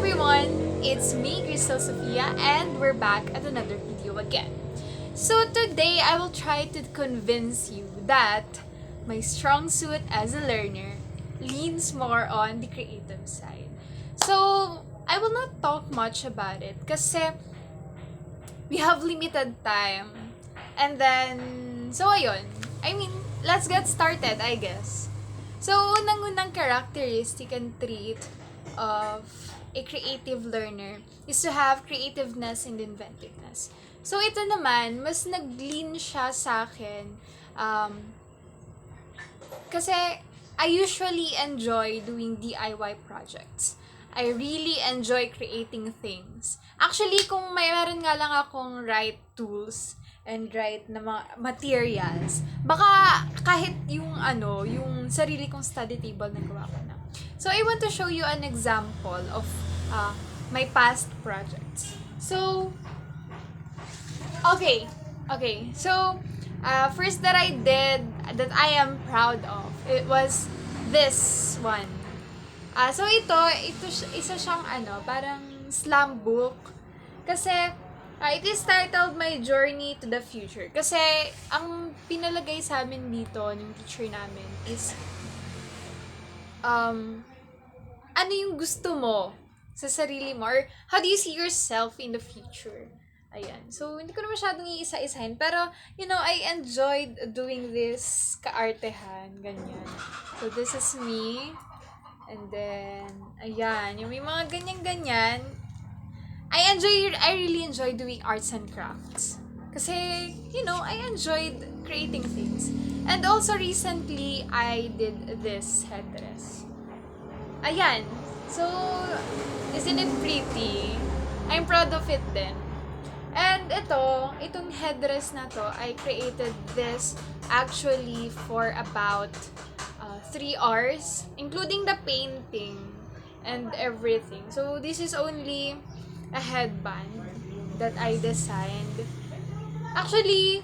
everyone! It's me, Crystal Sophia, and we're back at another video again. So today, I will try to convince you that my strong suit as a learner leans more on the creative side. So, I will not talk much about it kasi we have limited time. And then, so ayun. I mean, let's get started, I guess. So, unang-unang characteristic and trait of a creative learner is to have creativeness and inventiveness. So, ito naman, mas nag-lean siya sa akin kasi I usually enjoy doing DIY projects. I really enjoy creating things. Actually, kung mayroon nga lang akong right tools and right na mga materials, baka kahit yung yung sarili kong study table na gawa ko na. So, I want to show you an example of my past projects. So, okay. So, first that I did, that I am proud of, it was this one. So ito isa siyang parang slam book. Kasi, it is titled My Journey to the Future. Kasi, ang pinalagay sa amin dito, ng teacher namin, is, ano yung gusto mo sa sarili mo? Or, how do you see yourself in the future? Ayan. So, hindi ko na masyadong iisa-isahin. Pero, I enjoyed doing this kaartehan. Ganyan. So, this is me. And then, ayan. Yung may mga ganyan-ganyan. I really enjoy doing arts and crafts. Kasi, I enjoyed creating things. And also, recently, I did this headdress. Ayan. So, isn't it pretty? I'm proud of it din. And itong headdress na to, I created this actually for about 3 hours, including the painting and everything. So, this is only a headband that I designed. Actually,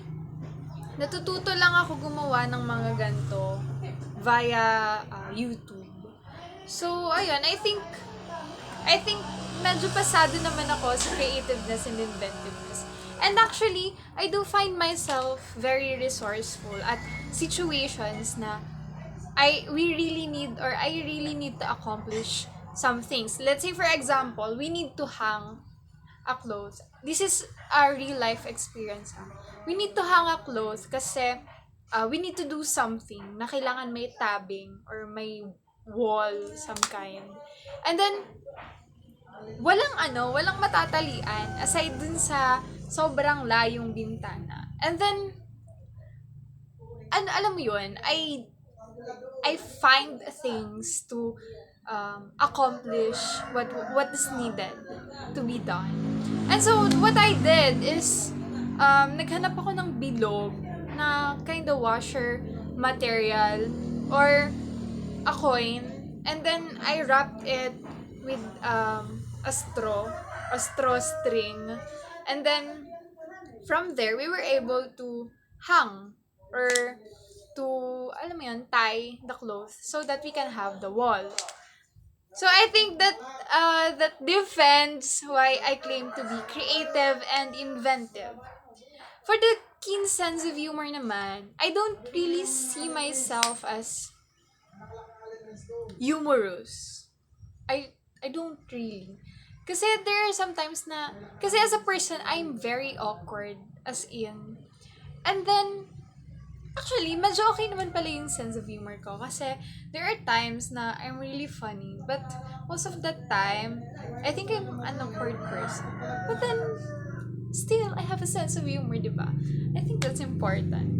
natututo lang ako gumawa ng mga ganito via YouTube. So, ayun, I think medyo pasado naman ako sa creativeness and inventiveness. And actually, I do find myself very resourceful at situations na I really need to accomplish some things. Let's say, for example, we need to hang a clothes. This is a real life experience. We need to hang a clothes kasi we need to do something na kailangan may tabbing or may wall, some kind. And then, walang matatalian aside dun sa sobrang layong bintana. And then, alam mo yun, I find things to accomplish what is needed to be done. And so, what I did is, naghanap ako ng bilog na kind of washer material or a coin, and then I wrapped it with a straw string, and then from there we were able to hang or to tie the clothes so that we can have the wall. So I think that that defends why I claim to be creative and inventive. For the keen sense of humor naman, I don't really see myself as humorous. I don't really. Kasi there are sometimes na, kasi as a person, I'm very awkward, as in. And then, actually, medyo okay naman pala yung sense of humor ko. Kasi there are times na I'm really funny. But most of the time, I think I'm an awkward person. But then, still, I have a sense of humor, diba? I think that's important.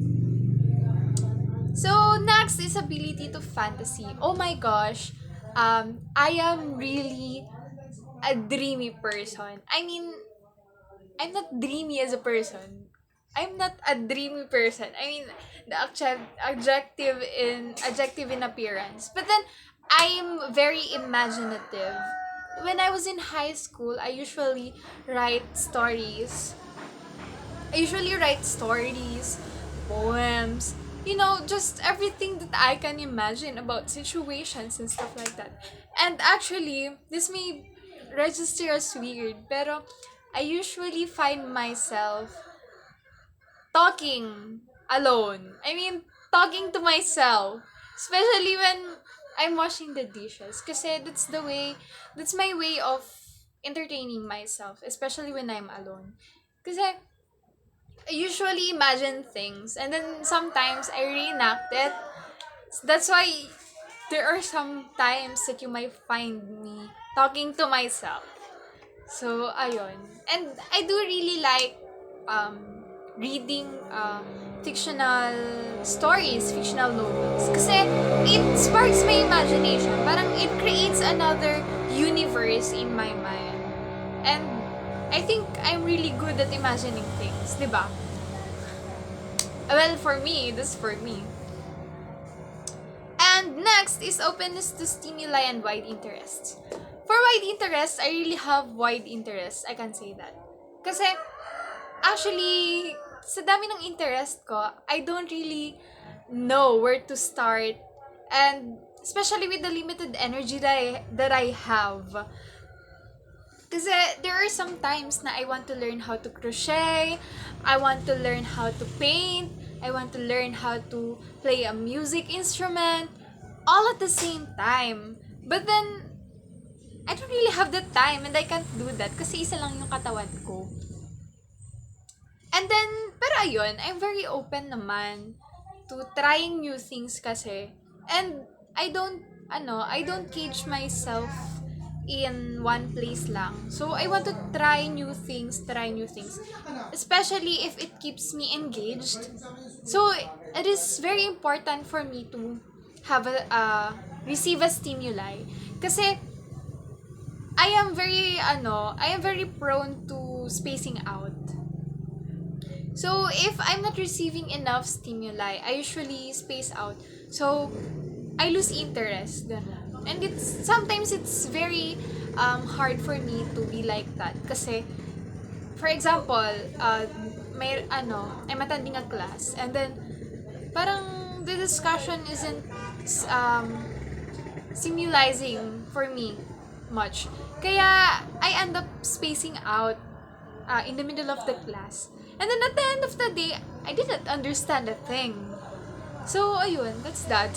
So, next is ability to fantasy. Oh my gosh, I am really a dreamy person. I mean, I'm not dreamy as a person. I'm not a dreamy person. I mean, the adjective in appearance. But then, I'm very imaginative. When I was in high school, I usually write stories. Poems, just everything that I can imagine about situations and stuff like that. And actually, this may register as weird, pero I usually find myself talking alone. I mean, talking to myself. Especially when I'm washing the dishes. Kasi that's my way of entertaining myself. Especially when I'm alone. Kasi I usually imagine things. And then sometimes I reenact it. That's why there are some times that you might find me talking to myself. So, ayun. And I do really like um, reading fictional stories, fictional novels. Kasi it sparks my imagination. Parang it creates another universe in my mind. And I think I'm really good at imagining things, di ba? Well, for me, this for me. And next is openness to stimuli and wide interests. For wide interests, I really have wide interests. I can say that. Kasi, actually, sa dami ng interest ko, I don't really know where to start. And especially with the limited energy that I have. Kasi there are some times na I want to learn how to crochet, I want to learn how to paint, I want to learn how to play a music instrument, all at the same time. But then, I don't really have the time and I can't do that kasi isa lang yung katawan ko. And then, pero ayun, I'm very open naman to trying new things kasi. And I don't cage myself in one place lang. So, I want to try new things. Especially if it keeps me engaged. So, it is very important for me to have receive a stimuli. Kasi, I am very prone to spacing out. So, if I'm not receiving enough stimuli, I usually space out. So, I lose interest. Ganun. And sometimes it's very hard for me to be like that. Kasi, for example, I'm attending a class. And then, parang the discussion isn't stimulizing for me much. Kaya, I end up spacing out in the middle of the class. And then at the end of the day, I didn't understand a thing. So, ayun, that's that.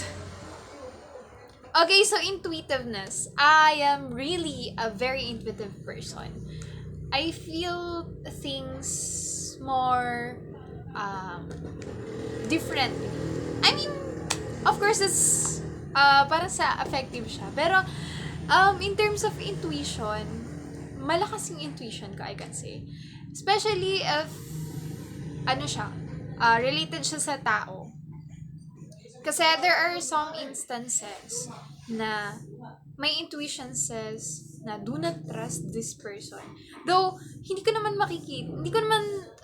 Okay, so intuitiveness. I am really a very intuitive person. I feel things more different. I mean, of course, it's para sa affective siya. Pero, in terms of intuition, malakas yung intuition ko, I can say. Especially if related siya sa tao. Kasi there are some instances na my intuition says na do not trust this person. Though, hindi ko naman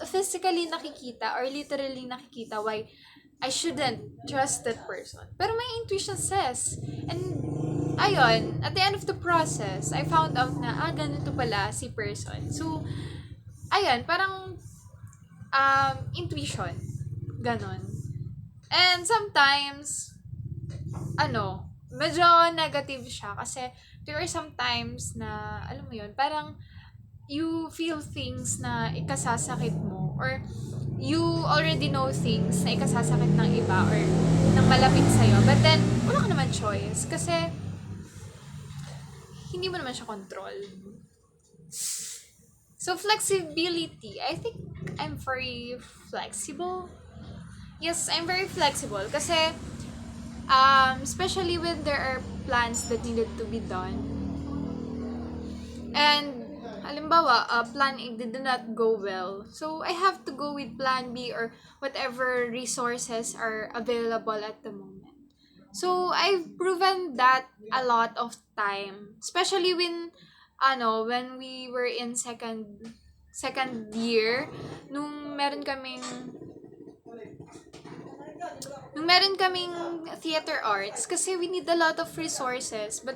physically nakikita or literally nakikita why I shouldn't trust that person. Pero my intuition says. And, ayun, at the end of the process, I found out na, ganito pala si person. So, ayun, parang intuition. Ganon. And sometimes, medyo negative siya kasi there are sometimes na, alam mo yun, parang you feel things na ikasasakit mo or you already know things na ikasasakit ng iba or ng malapit sa'yo. But then, wala ka naman choice kasi hindi mo naman siya control. So, flexibility. I think I'm very flexible. Yes, I'm very flexible. Kasi, especially when there are plans that needed to be done. And, halimbawa, plan A did not go well. So, I have to go with plan B or whatever resources are available at the moment. So, I've proven that a lot of time. Especially when we were in second year, nung meron kaming theater arts, kasi we need a lot of resources, but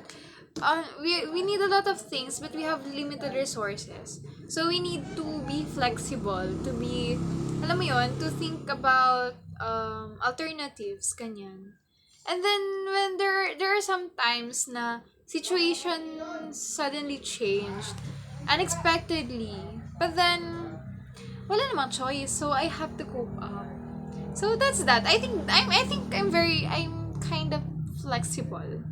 we need a lot of things, but we have limited resources. So, we need to be flexible, to be, alam mo yun, to think about alternatives, kanyan. And then, when there are some times na situation suddenly changed unexpectedly. But then, wala namang choice, so I have to cope up. So that's that. I think I'm kind of flexible.